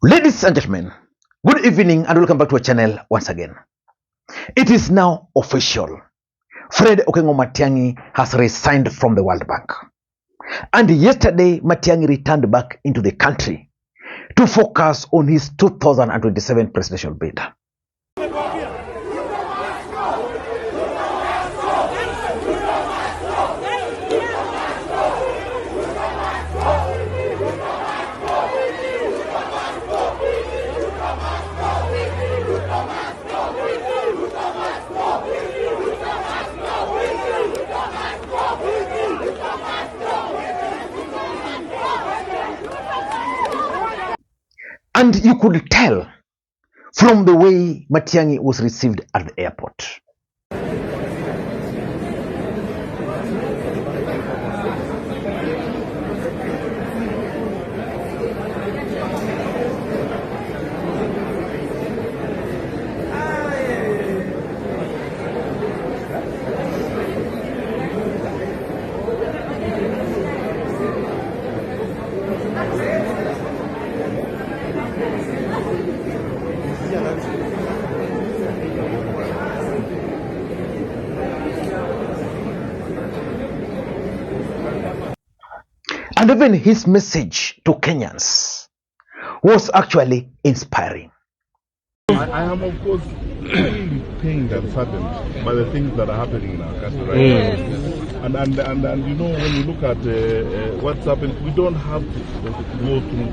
Ladies and gentlemen, good evening and welcome back to our channel once again. It is now official. Fred Okengo Matiangi has resigned from the World Bank. And yesterday, Matiangi returned back into the country to focus on his 2027 presidential bid. And you could tell from the way Matiangi was received at the airport. And even his message to Kenyans was actually inspiring. I am, of course, really pained and saddened by the things that are happening in our country right now. And you know, when you look at what's happening, we don't have to go through.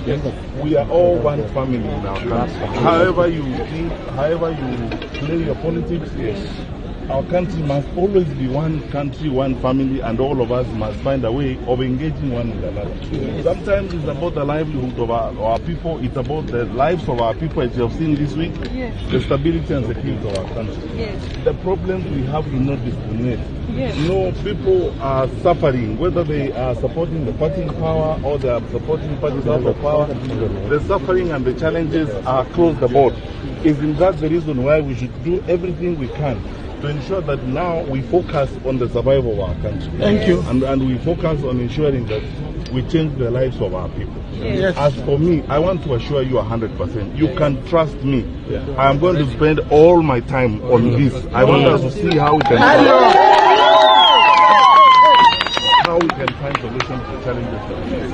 Yes. We are all one family in our country. However you think, however you play your politics, yes. Our country must always be one country, one family, and all of us must find a way of engaging one with another. Yes. Sometimes it's about the livelihood of our people, it's about the lives of our people, as you have seen this week, yes. The stability and security of our country. Yes. The problems we have do not discriminate. Yes. You know, people are suffering, whether they are supporting the party in power or they are supporting parties out of power. The suffering and the challenges are across the board. Isn't that the reason why we should do everything we can to ensure that now we focus on the survival of our country? Thank you. And we focus on ensuring that we change the lives of our people. Yes. As for me, I want to assure you 100%. You can trust me. Yeah. I am going to spend all my time on this. I want us to see how we can find solutions to the challenges that we face.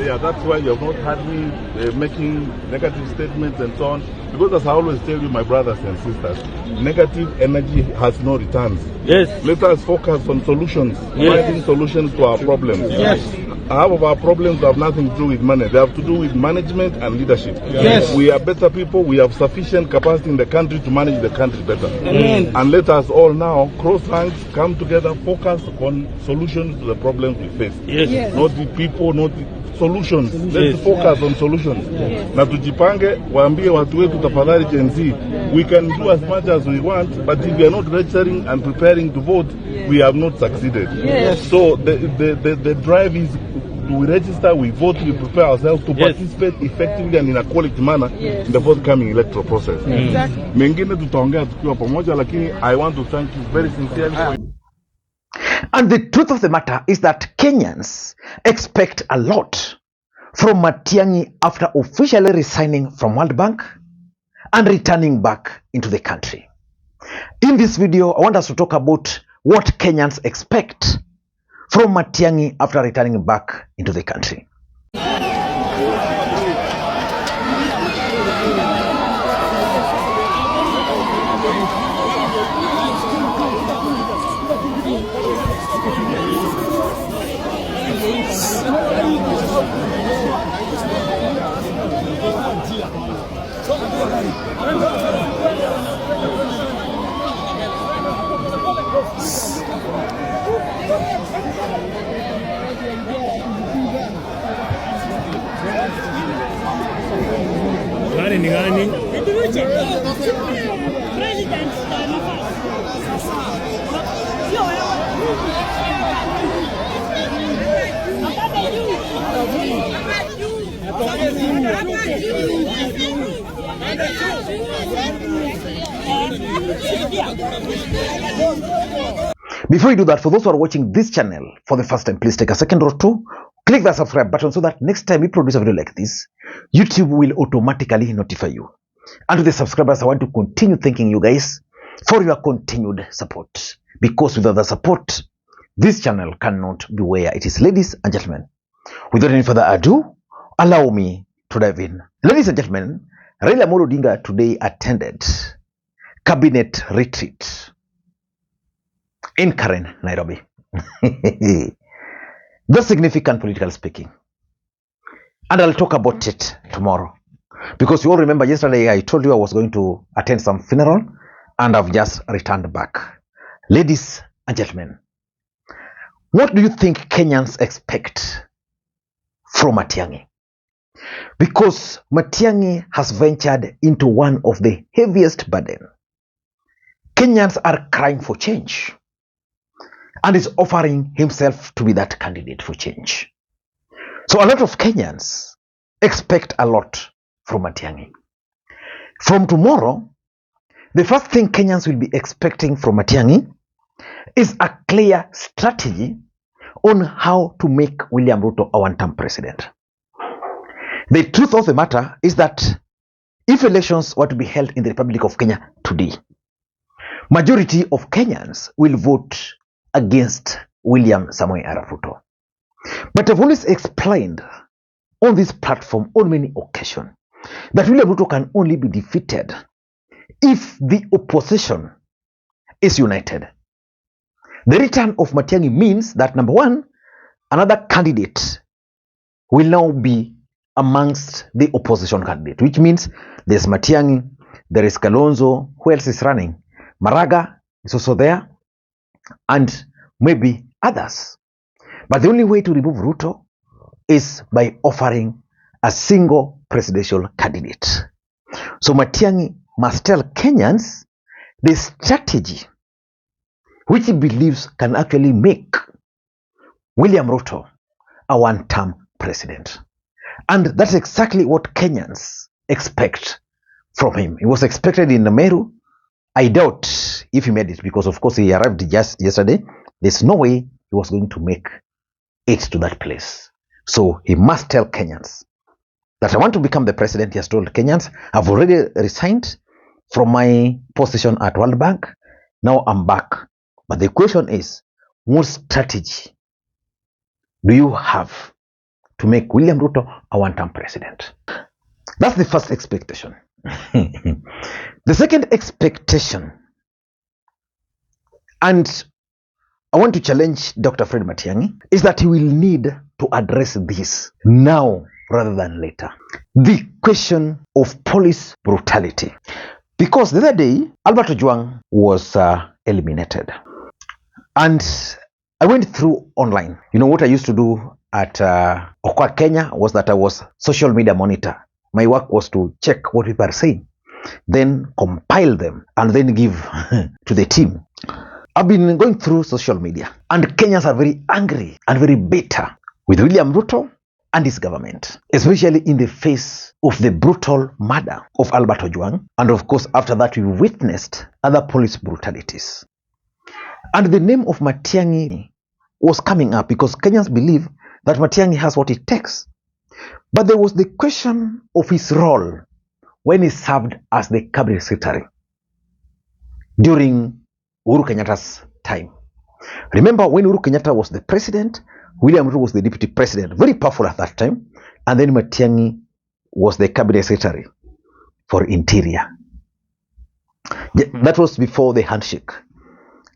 Yeah, that's why you have not had me making negative statements and so on. Because as I always tell you, my brothers and sisters, negative energy has no returns. Yes. Let us focus on solutions, finding solutions to our problems. Yes. Half of our problems have nothing to do with money. They have to do with management and leadership. Yes. We are better people. We have sufficient capacity in the country to manage the country better. Amen. And let us all now cross ranks, come together, focus on solutions to the problems we face. Yes. Yes. Not the people, not the solutions. Let's focus on solutions. Yes. Na tujipange, waambie watu wetu tafadhali Gen Z. We can do as much as we want, but if we are not registering and preparing to vote, we have not succeeded. Yes. So the drive is we register, we vote, we prepare ourselves to participate effectively and in a quality manner in the forthcoming electoral process. Exactly. Mengine tutaongea tukiwa pamoja, lakini I want to thank you very sincerely. And the truth of the matter is that Kenyans expect a lot from Matiangi after officially resigning from World Bank and returning back into the country. In this video, I want us to talk about what Kenyans expect from Matiangi after returning back into the country. Ni gani? Before you do that, for those who are watching this channel for the first time, please take a second or two, click the subscribe button so that next time we produce a video like this, YouTube will automatically notify you. And to the subscribers, I want to continue thanking you guys for your continued support. Because without the support, this channel cannot be where it is. Ladies and gentlemen, without any further ado, allow me to dive in. Ladies and gentlemen, Raila Odinga today attended cabinet retreat in Karen, Nairobi. The significant political speaking. And I'll talk about it tomorrow. Because you all remember yesterday I told you I was going to attend some funeral and I've just returned back. Ladies and gentlemen, what do you think Kenyans expect from Matiangi? Because Matiangi has ventured into one of the heaviest burden. Kenyans are crying for change and is offering himself to be that candidate for change. So a lot of Kenyans expect a lot from Matiangi. From tomorrow, the first thing Kenyans will be expecting from Matiangi is a clear strategy on how to make William Ruto a one-term president. The truth of the matter is that if elections were to be held in the Republic of Kenya today, majority of Kenyans will vote against William Samoei Arap Ruto. But I've always explained on this platform on many occasions that William Ruto can only be defeated if the opposition is united. The return of Matiangi means that, number one, another candidate will now be amongst the opposition candidate, which means there's Matiangi, there is Kalonzo, who else is running? Maraga is also there, and maybe others. But the only way to remove Ruto is by offering a single presidential candidate. So Matiangi must tell Kenyans the strategy which he believes can actually make William Ruto a one-term president. And that's exactly what Kenyans expect from him. He was expected in Meru. I doubt if he made it because, of course, he arrived just yesterday. There's no way he was going to make it to that place. So he must tell Kenyans that I want to become the president. He has told Kenyans, I've already resigned from my position at World Bank. Now I'm back. But the question is, what strategy do you have to make William Ruto a one-term president? That's the first expectation. The second expectation, and I want to challenge Dr. Fred Matiangi, is that he will need to address this now rather than later. The question of police brutality. Because the other day, Albert Ojwang was eliminated. And I went through online. You know what I used to do at Okwa, Kenya was that I was social media monitor. My work was to check what people are saying, then compile them, and then give to the team. I've been going through social media, and Kenyans are very angry and very bitter with William Ruto and his government, especially in the face of the brutal murder of Albert Ojwang. And of course, after that, we witnessed other police brutalities. And the name of Matiangi was coming up because Kenyans believe that Matiangi has what it takes. But there was the question of his role when he served as the cabinet secretary during Uhuru Kenyatta's time. Remember when Uhuru Kenyatta was the president, William Ruto was the deputy president, very powerful at that time, and then Matiangi was the cabinet secretary for interior. That was before the handshake.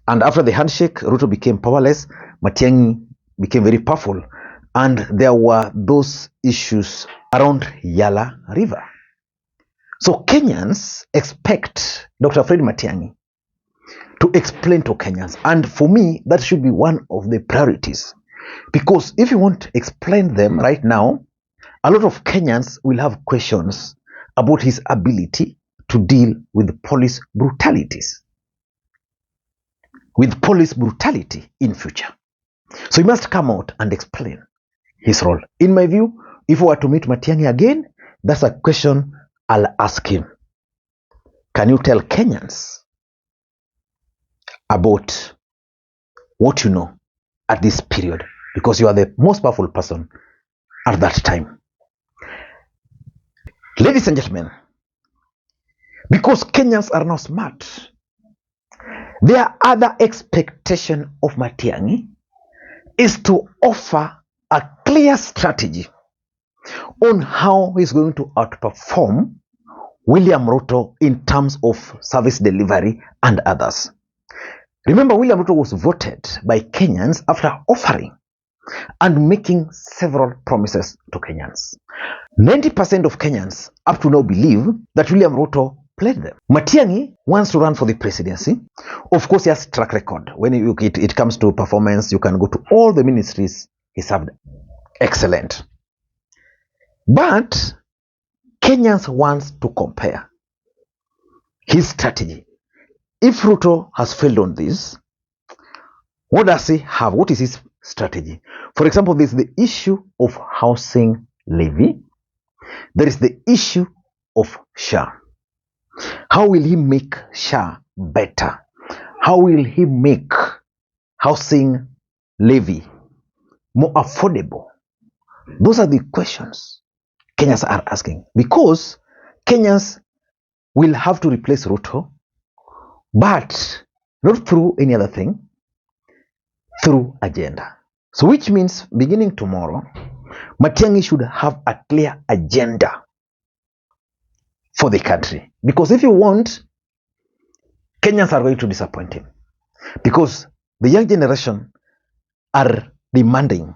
And after the handshake, Ruto became powerless, Matiangi became very powerful, and there were those issues around Yala River. So Kenyans expect Dr. Fred Matiangi to explain to Kenyans, and for me, that should be one of the priorities. Because if you want to explain them right now, a lot of Kenyans will have questions about his ability to deal with police brutalities. With police brutality in future. So he must come out and explain his role. In my view, if we were to meet Matiangi again, that's a question I'll ask him. Can you tell Kenyans about what you know at this period? Because you are the most powerful person at that time. Ladies and gentlemen, because Kenyans are not smart, their other expectation of Matiangi is to offer a clear strategy on how he's going to outperform William Ruto in terms of service delivery and others. Remember, William Ruto was voted by Kenyans after offering and making several promises to Kenyans. 90% of Kenyans up to now believe that William Ruto played them. Matiangi wants to run for the presidency. Of course, he has track record. When it comes to performance, you can go to all the ministries he served. Excellent. But Kenyans want to compare his strategy. If Ruto has failed on this, what does he have? What is his strategy? For example, there is the issue of housing levy. There is the issue of SHA. How will he make SHA better? How will he make housing levy more affordable? Those are the questions Kenyans are asking, because Kenyans will have to replace Ruto, but not through any other thing, through agenda. So which means beginning tomorrow, Matiangi should have a clear agenda for the country. Because if you want, Kenyans are going to disappoint him. Because the young generation are demanding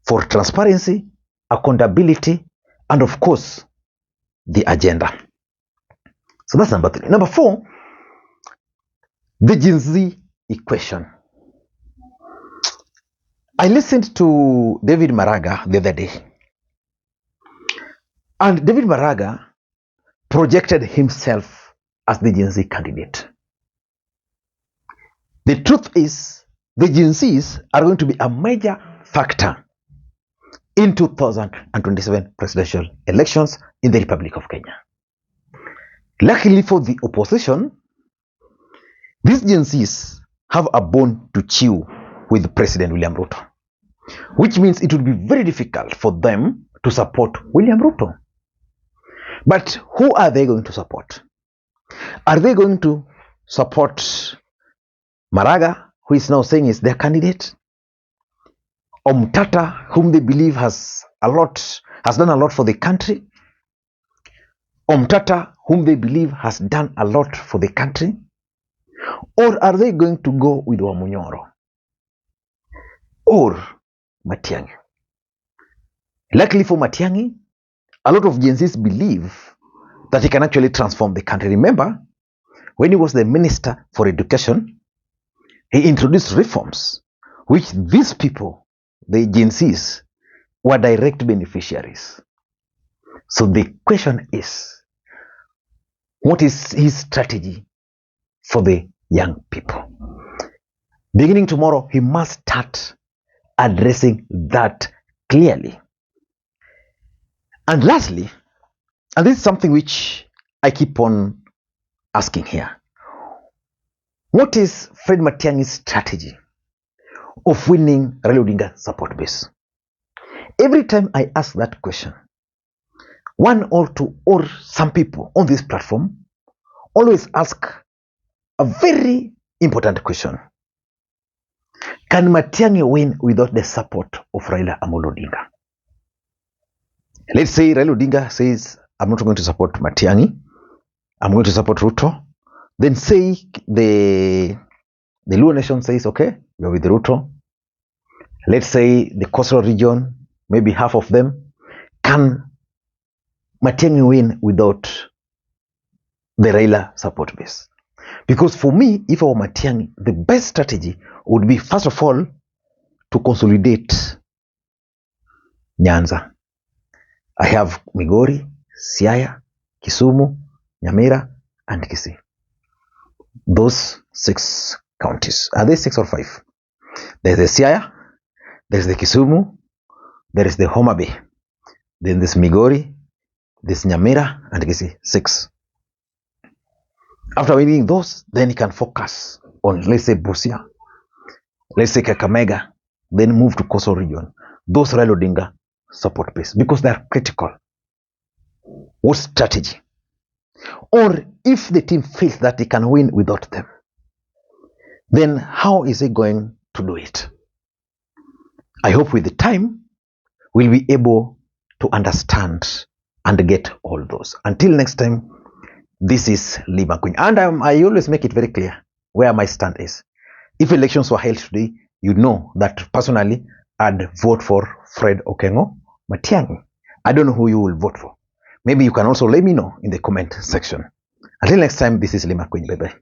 for transparency, accountability, and of course, the agenda. So that's number 3. Number 4, the Gen Z equation. I listened to David Maraga the other day. And David Maraga projected himself as the Gen Z candidate. The truth is, the Gen Zs are going to be a major factor in 2027 presidential elections in the Republic of Kenya. Luckily for the opposition, these Gen Zs have a bone to chew with President William Ruto, which means it would be very difficult for them to support William Ruto. But who are they going to support? Are they going to support Maraga, who is now saying is their candidate? Omtata, whom they believe has done a lot for the country? Omtata, whom they believe has done a lot for the country? Or are they going to go with Wamunyoro or Matiangi? Luckily for Matiangi, a lot of Gen Zs believe that he can actually transform the country. Remember, when he was the Minister for Education, he introduced reforms which these people, the Gen Zs, were direct beneficiaries. So the question is, what is his strategy for the young people? Beginning tomorrow, he must start addressing that clearly. And lastly, and this is something which I keep on asking here, what is Fred Matiangi's strategy of winning Raila Odinga's support base? Every time I ask that question, one or two or some people on this platform always ask a very important question. Can Matiangi win without the support of Raila Odinga? Let's say Raila Odinga says, I'm not going to support Matiangi, I'm going to support Ruto. Then say the Luo nation says, okay, you're with Ruto. Let's say the coastal region, maybe half of them. Can Matiangi win without the Raila support base? Because for me, if I were Matiangi, the best strategy would be, first of all, to consolidate Nyanza. I have Migori, Siaya, Kisumu, Nyamira, and Kisii. Those 6 counties. Are they 6 or 5? There's the Siaya, there's the Kisumu, there is the Homa Bay, then there's Migori, there's Nyamira, and Kisii. 6. After winning those, then he can focus on, let's say, Busia, let's say Kakamega, then move to coastal region. Those Raila Odinga support base, because they are critical What strategy? Or if the team feels that it can win without them, then how is it going to do it? I hope with the time, we'll be able to understand and get all those. Until next time, this is Lee Makwiny. And I always make it very clear where my stand is. If elections were held today, you know that personally, I'd vote for Fred Okengo Matiangi. I don't know who you will vote for. Maybe you can also let me know in the comment section. Until next time, this is Lee Makwiny. Bye-bye.